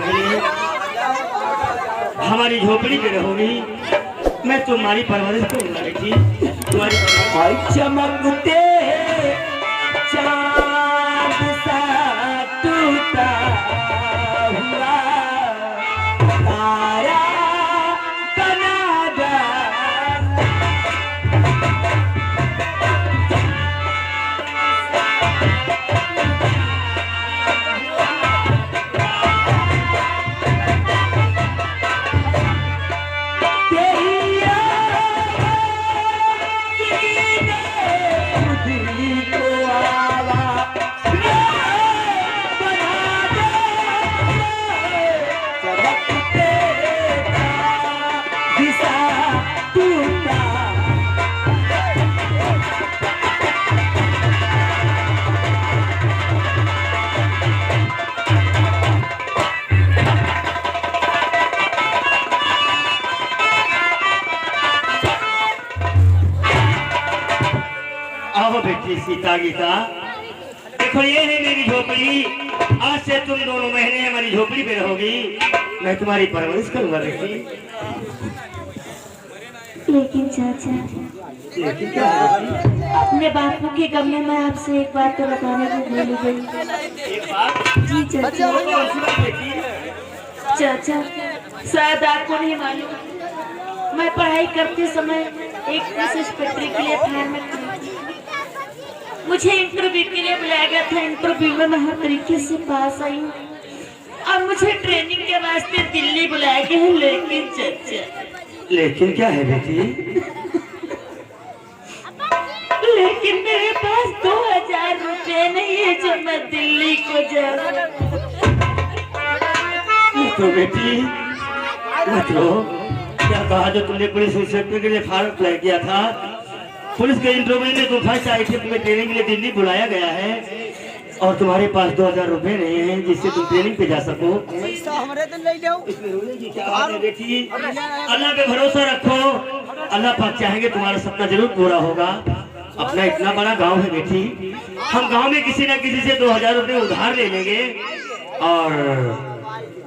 महीने हमारी झोपड़ी में रहोगी। मैं तुम्हारी परवरिश करूंगा बेटी, तुम्हारी परवरिश। चमकते चांद सा टूटा हुआ तारा बना दे। आओ बेटी सीता गीता, देखो ये है मेरी झोपड़ी। आज से तुम दोनों महीने हमारी झोपड़ी पे रहोगी। मैं तुम्हारी परवरिश करूंगा बेटी। लेकिन चाचा, लेकिन क्या है बेटी? अपने बापू के गम में मैं आपसे एक बात तो बताने को भूल गई। एक बात? जी चाचा। बेटी चाचा, शायद आपको नहीं मालूम, मैं पढ़ाई करते समय एक विशेष पत्री के लिए फॉर्म में मुझे इंटरव्यू के लिए बुलाया गया था। इंटरव्यू में मैं हर तरीके से पास आई हूँ। अब मुझे ट्रेनिंग के वास्ते दिल्ली बुलाया गया है। लेकिन चाचा, लेकिन क्या है बेटी? लेकिन मेरे पास 2000 रुपए नहीं है जो मैं दिल्ली को जाऊँ। तो बेटी मत रो। क्या कहा जो तुमने पुलिस इंस्पेक्टर के लिए फॉर्म अप्लाई किया था? पुलिस के इंटरव्यू में तुम फर्स्ट आई थी, तुम्हें ट्रेनिंग के लिए दिल्ली बुलाया गया है और तुम्हारे पास 2000 रुपए नहीं है जिससे तुम ट्रेनिंग पे जा सको। बेटी अल्लाह पे भरोसा रखो, अल्लाह पाक चाहेंगे तुम्हारा सपना जरूर पूरा होगा। अपना इतना बड़ा गांव है बेटी, हम गांव में किसी न किसी से 2000 रुपए उधार ले लेंगे और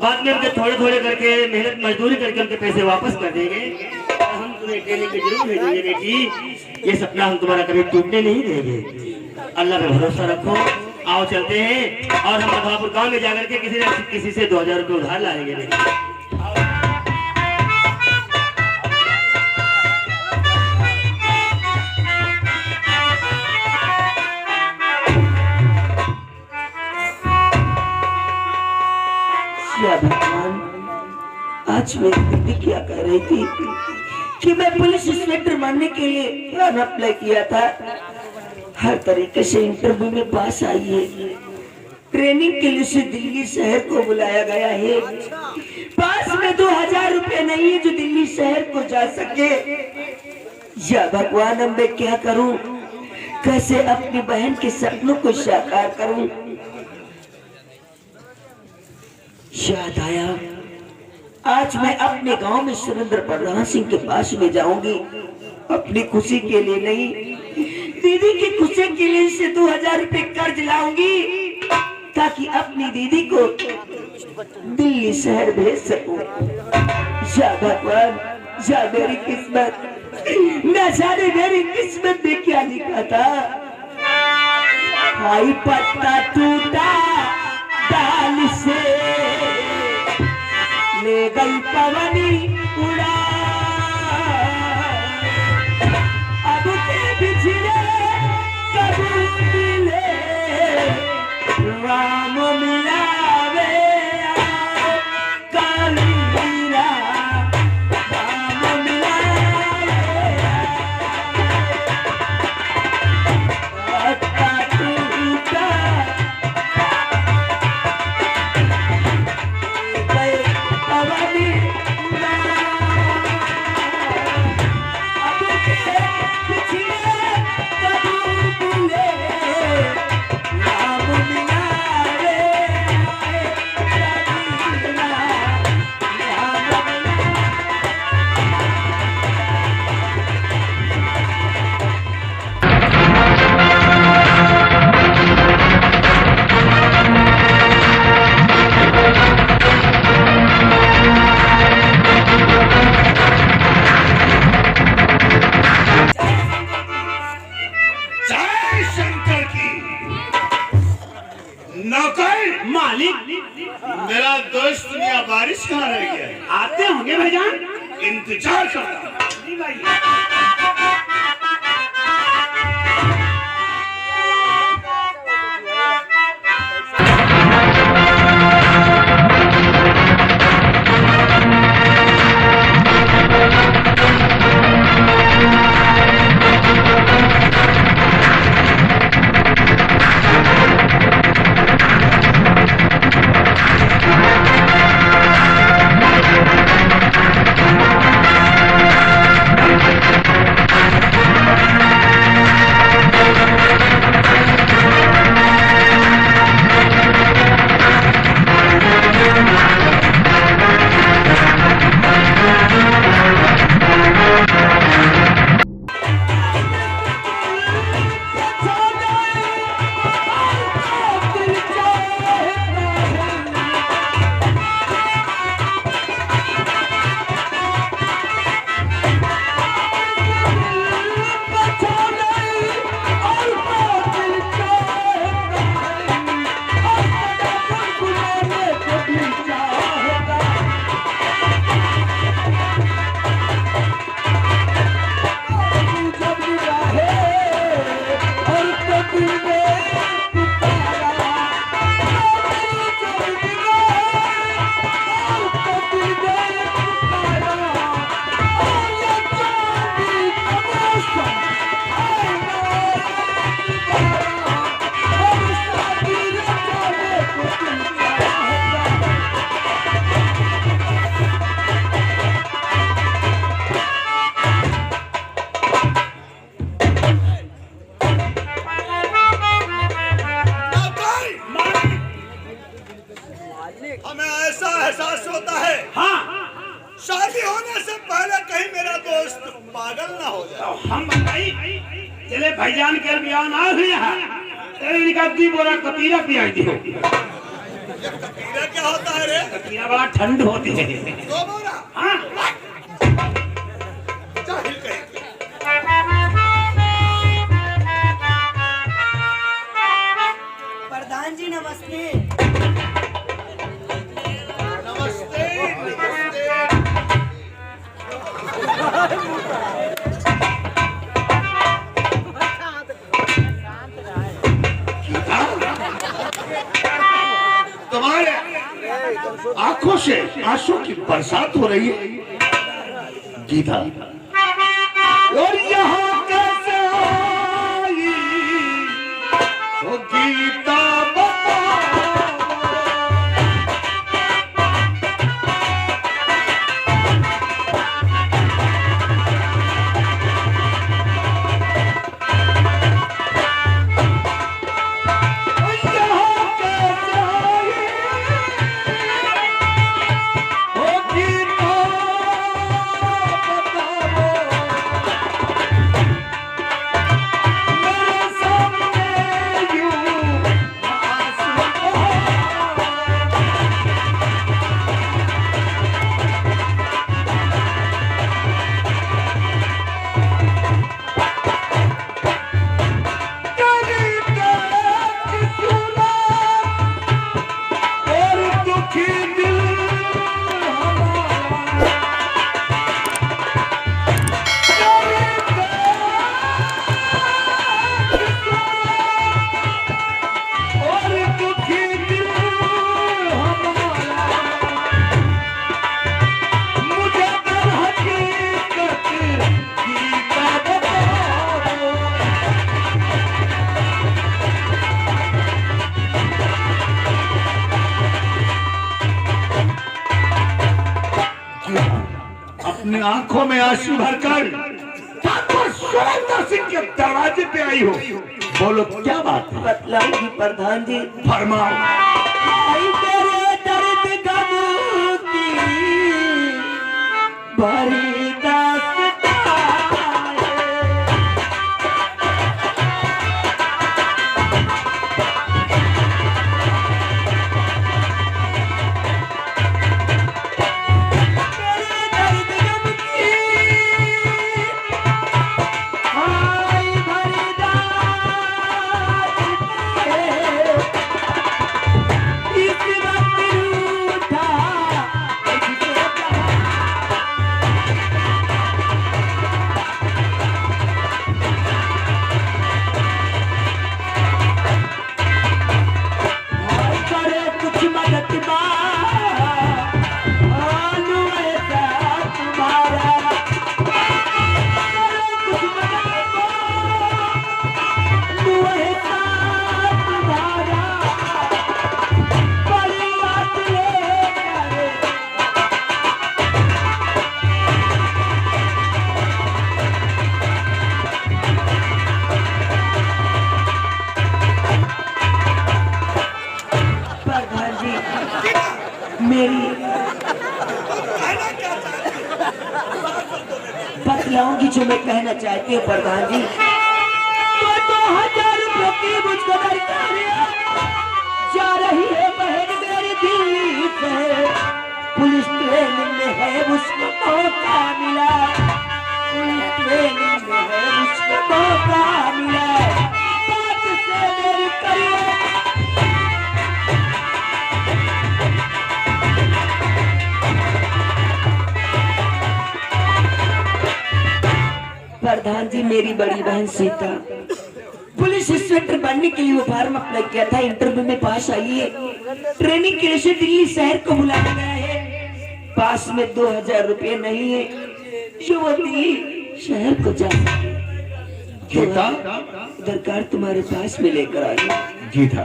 बाद में उनके थोड़े थोड़े करके मेहनत मजदूरी करके उनके पैसे वापस कर देंगे। हम तुम्हें ट्रेनिंग पे जरूर भेजेंगे बेटी। ये सपना हम तुम्हारा कभी टूटने नहीं देंगे। अल्लाह पे भरोसा रखो। आओ चलते हैं और हम मधुपुर गांव में जाकर के किसी से 2000 रुपए उधार लाएंगे बेटी। भगवान, आज मेरी दीदी क्या कह रही थी कि मैं पुलिस इंस्पेक्टर बनने के लिए फॉर्म अप्लाई किया था। हर तरीके से इंटरव्यू में पास आई है। ट्रेनिंग के लिए उसे दिल्ली शहर को बुलाया गया है। पास में 2000 रुपए नहीं है जो दिल्ली शहर को जा सके। या भगवान, अब मैं क्या करूं? कैसे अपनी बहन के सपनों को साकार करूं? याद आया, आज मैं अपने गांव में सुरेंद्र प्रधान सिंह के पास में जाऊंगी। अपनी खुशी के लिए नहीं, दीदी की खुशी के लिए से 2000 रुपए कर्ज लाऊंगी ताकि अपनी दीदी को दिल्ली शहर भेज सकूं। या भगवान, या मेरी किस्मत, न जाने मेरी किस्मत में क्या लिखा था। भाई पत्ता टूटा डाल से ले गई पवनी उड़ा, अब के बिछड़े कब मिले राम मिलावे काली मीरा, राम मिलावे पत्ता टूटा पवनी उड़ा। मेरा दोस्त मियां बारिश कहाँ रह गया है? आते होंगे भाईजान। इंतजार करता हूं। जी भाई। हमें ऐसा एहसास होता है हाँ शादी होने से पहले कहीं मेरा दोस्त पागल ना हो जाए। हम बताई चले भाईजान के बयान आ गया तेरे इनका दी बोरा कतीरा पियाई दियो। ये कतीरा क्या होता है रे? कतीरा बड़ा ठंड होती है। दो बोरा? हाँ जाहिल कहीं। प्रधान जी नमस्ते। नमस्ते नमस्ते। तुम्हारे आंखों से आंसू की बरसात हो रही है गीता, और यहाँ कैसे आई वो गीता बता। अपनी आंखों में आंसू भरकर ठाकुर सुरेंद्र सिंह के दरवाजे पे आई हो, बोलो क्या बात है? बतलाऊंगी प्रधान जी। फरमाओ। आई तेरे दर्द गम की बड़ी दास्तां है। मेरी कहना क्या चाहते हो? बतलाऊंगी जो मैं कहना चाहती हूँ प्रधान जी। तो 2000 रुपये की मुझको दरकार जा रही है बहन मेरी दिल्ली से, पुलिस ट्रेनिंग में है उसको मौका मिला, पुलिस ट्रेनिंग में है उसको मौका मिला, बात से मेरी करिए। प्रधान जी मेरी बड़ी बहन सीता पुलिस इंस्पेक्टर बनने के लिए वो फॉर्म अप्लाई किया था, इंटरव्यू में पास आई है, ट्रेनिंग के लिए दिल्ली शहर को बुलाया गया है, पास में 2000 रुपये नहीं है जो वो दिल्ली शहर को जा सके। गीता दरकार तुम्हारे पास में लेकर आई गीता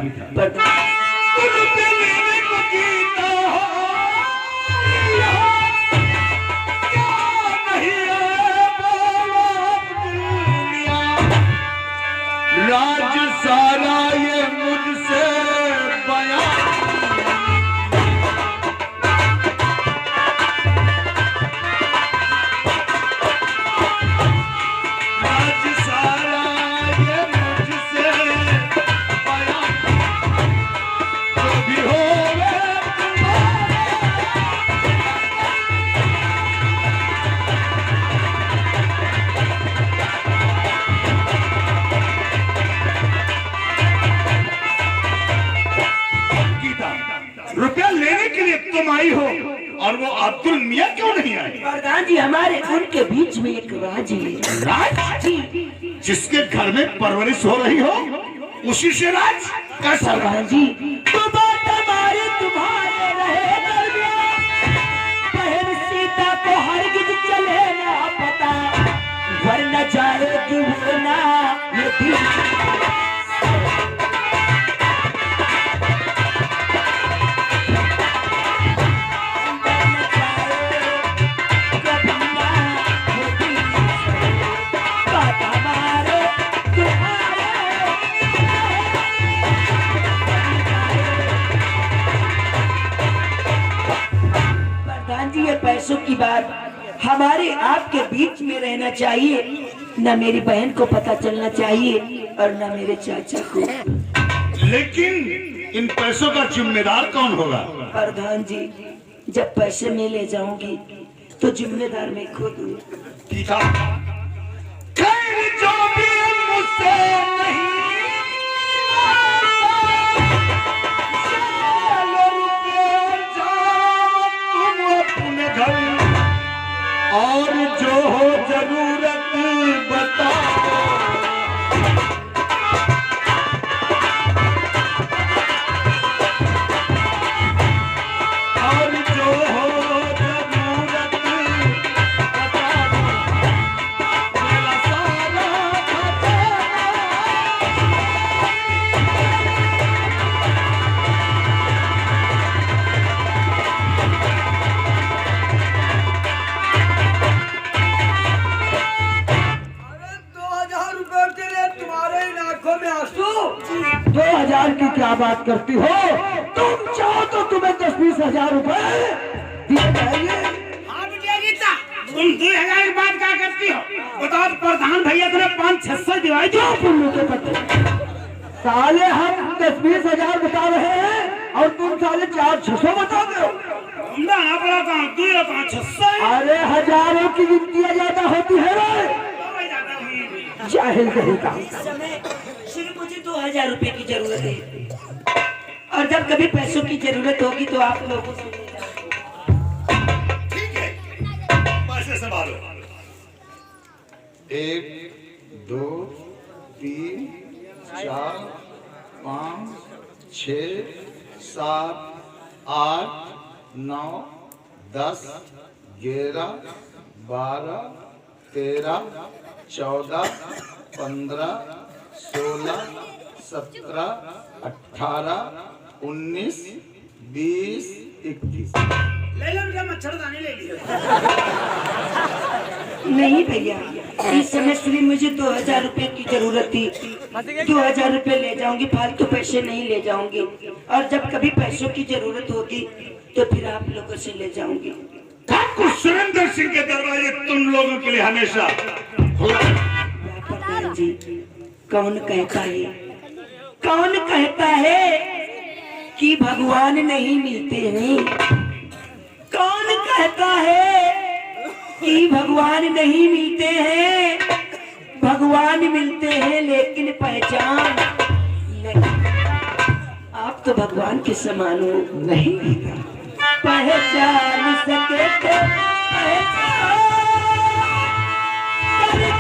राज सारा ये मुझसे बयां राज सारा ये मुझसे बयां जो भी होवे रुपया लेने के लिए तुम आई हो और वो अब्दुल मियाँ क्यों नहीं आए? प्रधान जी हमारे उनके बीच में एक राज है। राज जी जिसके घर में परवरिश हो रही हो उसी से राज कैसा? प्रधान जी तो बात हमारी तुम्हारे रहे दरमियान, बहन सीता को हरगिज चले ना पता, वरना जाएगी वो ना ये दिल। पैसों की बात हमारे आपके बीच में रहना चाहिए, न मेरी बहन को पता चलना चाहिए और न मेरे चाचा को। लेकिन इन पैसों का जिम्मेदार कौन होगा? प्रधान जी जब पैसे में ले जाऊंगी तो जिम्मेदार मैं खुद हूँ। खैर जो भी मुझसे नहीं और जो हो जरूरत बताओ, और जो हो जरूरत बताओ, मेरा सारा की क्या बात करती हो? तुम चाहो तो तुम्हें 10-20 हजार रुपए दिए जाएंगे। हाँ बिटिया गीता, तुम 2000 की बात क्या करती हो? बताओ प्रधान भैया तुमने 500-600 दिवाई दो पुल्लू के पत्ते साले, हम 10-20 हजार बता रहे हैं और तुम साले 400-600 बता दो। ना पड़ा कहाँ 200-600। अरे हजारों की गिनतियां ज्यादा होती है रे, जाहिल कहीं का। सिर्फ मुझे 2000 रुपए की जरूरत है और जब कभी पैसों की जरूरत होगी तो आप लोगों से ठीक है, पैसे संभालो। 1 2 3 4 5 6 7 8 9 10 11 12 13 14 15 16 17 18 19 20 21। ले लो बेटा, मच्छरदानी ले लियो। नहीं भैया, इस समय सिर्फ मुझे 2000 रुपए की जरूरत थी, 2000 रुपए ले जाऊंगी, फालतू पैसे नहीं ले जाऊंगी। और जब कभी पैसों की जरूरत होगी तो फिर आप लोगों से ले जाऊंगी। ठाकुर सुरेंद्र सिंह के दरवाजे तुम लोगों के लिए हमेशा खुला है। प्रधान जी, कौन कहता है कि भगवान नहीं मिलते हैं? कौन कहता है कि भगवान नहीं मिलते हैं? भगवान मिलते हैं लेकिन पहचान नहीं। आप तो भगवान के समान हो। नहीं पहचान सके तो पहचान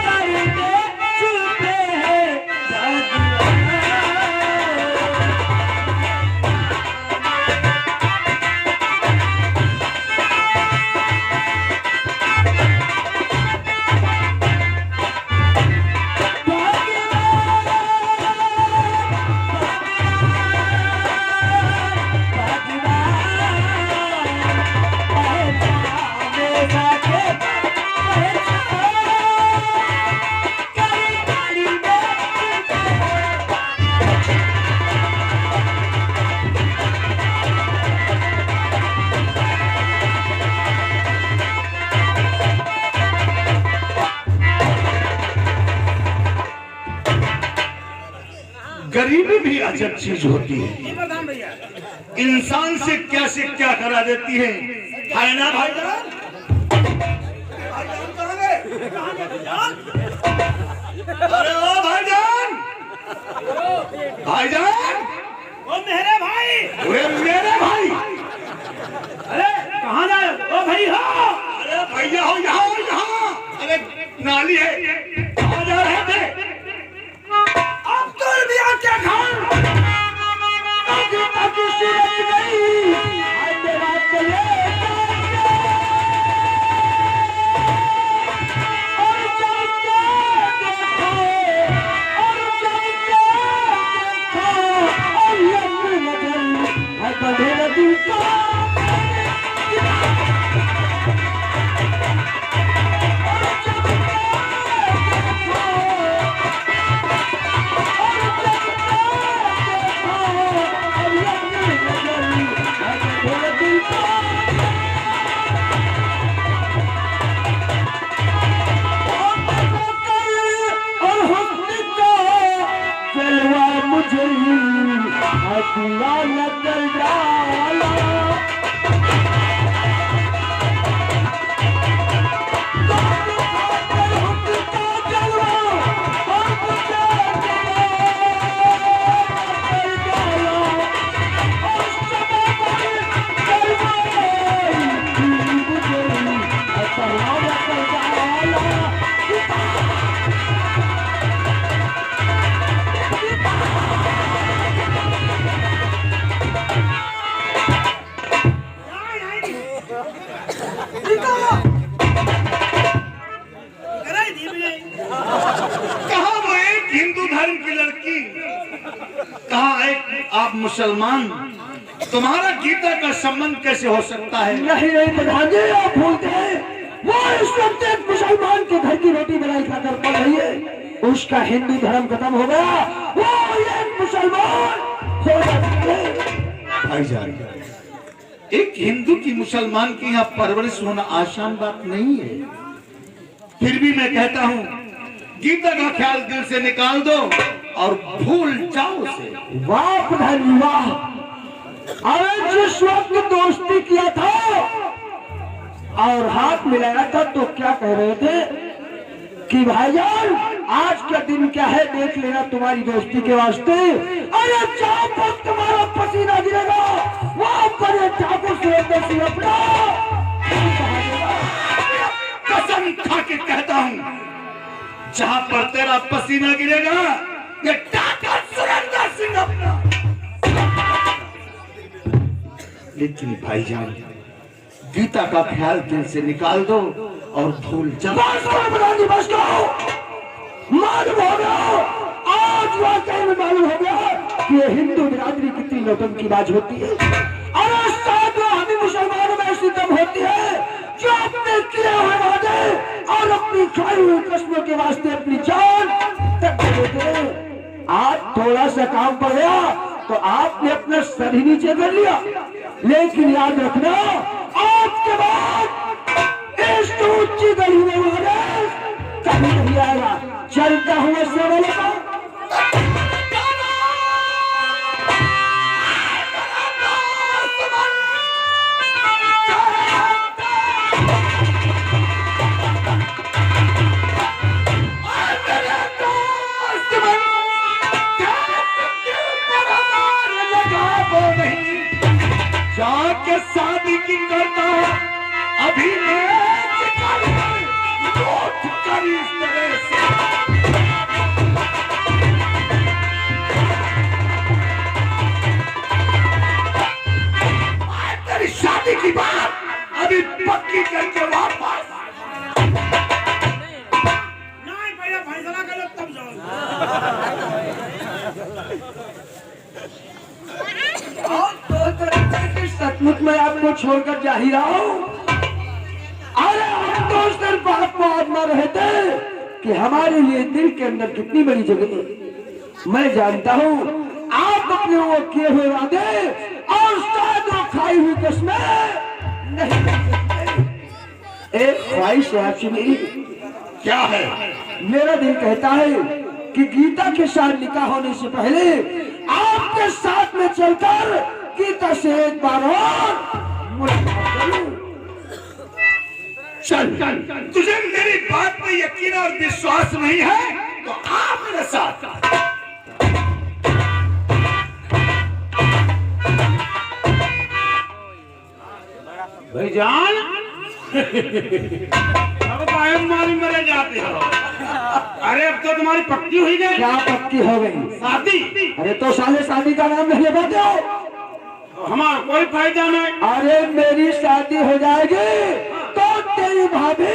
कर दे, छुपे हैं जादू। गरीबी भी अजब चीज होती है, इंसान से क्या करा देती है ना भाईजान? अरे ओ भाईजान, भाईजान, ओ मेरे भाई, मेरे भाई, अरे कहाँ जा रहे हो? ओ भाई हो, अरे भैया हो, यहाँ, अरे नाली है, कहाँ जा रहे थे? अब्दुल मियां के घर ताकि सूरज गई आप मुसलमान, तुम्हारा गीता का संबंध कैसे हो सकता है? नहीं प्रधान जी, आप भूलते हैं वो इस वक्त एक मुसलमान के घर की रोटी बनाई खाकर पड़ रही है। उसका हिंदू धर्म खत्म हो गया, वो एक मुसलमान हो भाईजान, एक हिंदू की मुसलमान की यहाँ परवरिश होना आसान बात नहीं है। फिर भी मैं कहता हूँ, गीता का ख्याल दिल से निकाल दो और भूल जाओ उसे। वाह प्रधान, वाह। अरे जिस वक्त दोस्ती किया था और हाथ मिलाया था तो क्या कह रहे थे कि भाईजान आज का दिन क्या है देख लेना तुम्हारी दोस्ती के वास्ते। अरे जहाँ पर तुम्हारा पसीना गिरेगा वहां पर ये ठाकुर सुरेंद्र सिंह अपना कसम खा के कहता हूँ, जहाँ पर तेरा पसीना गिरेगा ये ठाकुर सुरेंद्र सिंह अपना। लेकिन भाईजान, गीता का ख्याल दिल से निकाल दो और भूल जाओ। बस करो, मालूम हो गया, आज वाकई में मालूम हो गया कि ये हिंदू बिरादरी कितनी नौटंकीबाज होती है। और साथ में हमें मुसलमानों में ऐसी दम होती है जो अपने किए हुए वादे और अपनी खाई हुई कस्मों के वास्ते अपनी जान तक दे देते हैं। थोड़ा सा काम पड़ गया तो आपने अपना सर ही नीचे कर लिया। लेकिन याद रखना, आज के बाद इस ऊंची गली में वारिस कभी नहीं आएगा। चलता हुआ सरल जाके शादी की करता अभी इस तरह से तेरी शादी की बात अभी पक्की करके वापस नहीं भैया फैसला कर लो तब जाओ। सचमुच में आपको छोड़कर जा ही रहा हूँ। अरे हम तो सिर्फ आपको आत्मा रहते कि हमारे लिए दिल के अंदर कितनी बड़ी जगह है। मैं जानता हूँ आप अपने वो किए हुए वादे और शायद वो खाई हुई कसमें नहीं कर सकते। एक ख्वाहिश है आपसे मेरी। क्या है? मेरा दिल कहता है कि गीता के साथ निकाह होने से पहले आपके साथ में चलकर गीता से एक बार और मुलाकात करूं। चल तुझे मेरी बात पे यकीन और विश्वास नहीं है तो आ मेरे साथ। भाईजान अब कायम मारी मरे जाते हो। अरे अब तो तुम्हारी पक्की हुई गई। क्या पक्की हो गई? शादी। अरे तो साले शादी का नाम नहीं लेते हो। हमारा कोई फायदा नहीं। अरे मेरी शादी हो जाएगी तो तेरी भाभी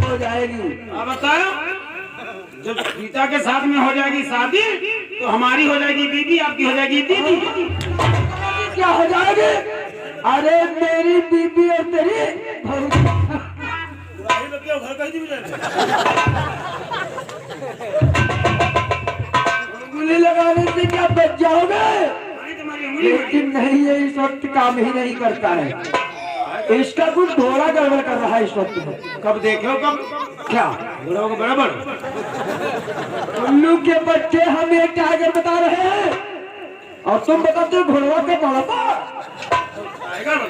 हो जाएगी। अब बताओ, जब गीता के साथ में हो जाएगी शादी तो हमारी हो जाएगी बीबी, आपकी हो जाएगी दीदी। क्या हो जाएगी? अरे मेरी बीबी और तेरी गोली लगाने से क्या बच जाओगे? लेकिन नहीं, ये इस वक्त काम ही नहीं करता है। इसका कुछ घोड़ा गड़बड़ कर रहा है इस वक्त में। कब देखो कब क्या बुढ़ाओ को बराबर। उल्लू के बच्चे हम एक टाइगर बता रहे हैं और तुम बताते हो घोड़ा के बड़ा।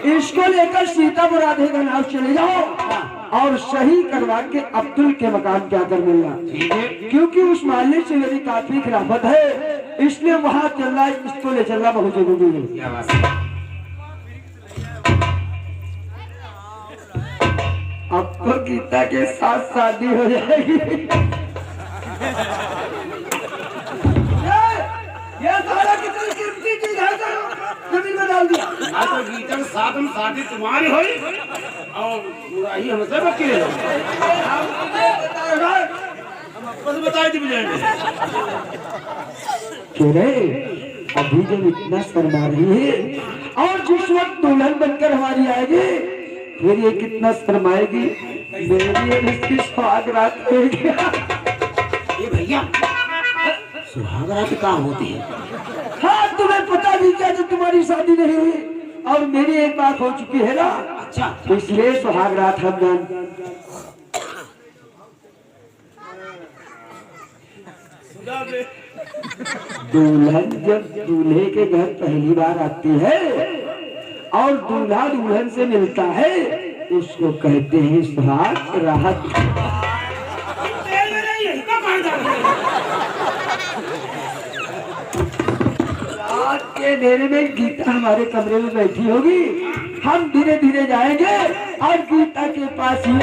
इसको लेकर सीतापुर राधे का नाम चले जाओ और सही करवा के अब्दुल के मकान पे आकर मिलना। क्योंकि उस मालिक से मेरी काफी खिलाफत है, इसलिए वहाँ चलना, इसको ले चलना बहुत जरूरी है। अब तो गीता के साथ शादी हो जाएगी। ये सारा कितनी कीमती चीज है जमीन में डाल दिया। आज तो गीता के साथ में शादी तुम्हारी हुई और बुराई हमसे बची रही। बस बताई थी मुझे। अभी जब इतना शर्मा रही है और जिस वक्त दुल्हन बनकर हमारी आएगी फिर ये कितना शर्माएगी। मेरी और इसकी सुहाग रात होगी। ये भैया सुहाग रात कहाँ होती है? हाँ, तुम्हें पता भी क्या जब तुम्हारी शादी नहीं हुई और मेरी एक बात हो चुकी है ना। अच्छा, तो इसलिए सुहाग रात हम जान। दुल्हन जब दूल्हे के घर पहली बार आती है और दूल्हा दुल्हन से मिलता है उसको कहते हैं सुहाग रात। रात के अंधेरे में गीता हमारे कमरे में बैठी होगी, हम धीरे धीरे जाएंगे और गीता के पास ही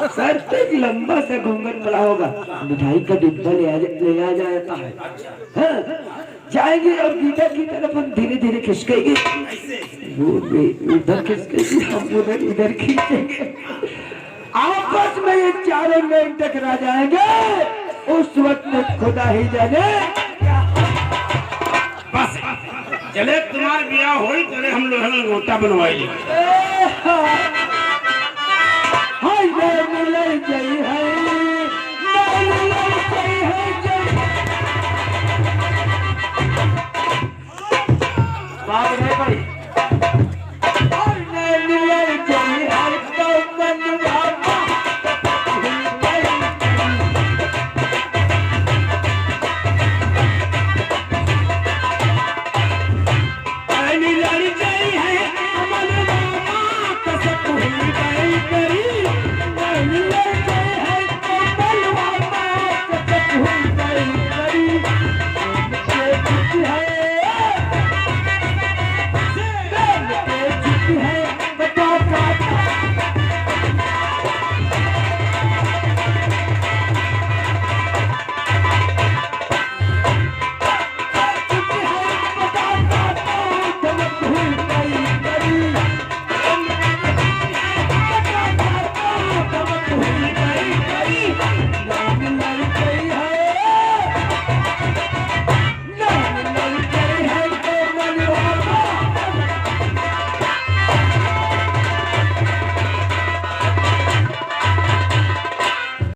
सर पे एक लंबा सा घूंघट पड़ा होगा, मिठाई का डिब्बा ले आ जाता है। हाँ, जाएंगे और गीता की तरफ हम धीरे धीरे खिसकेंगे। वो उधर खिसकेगी, हम उधर इधर खींचेंगे। आपस में ये चारों लोग टकरा जाएंगे। उस वक्त में खुदा ही जाने। बस चले तुम्हारे ब्याह होई चले हम लोग गोटा बनवाई। हाय मिले जय है। बात नहीं भाई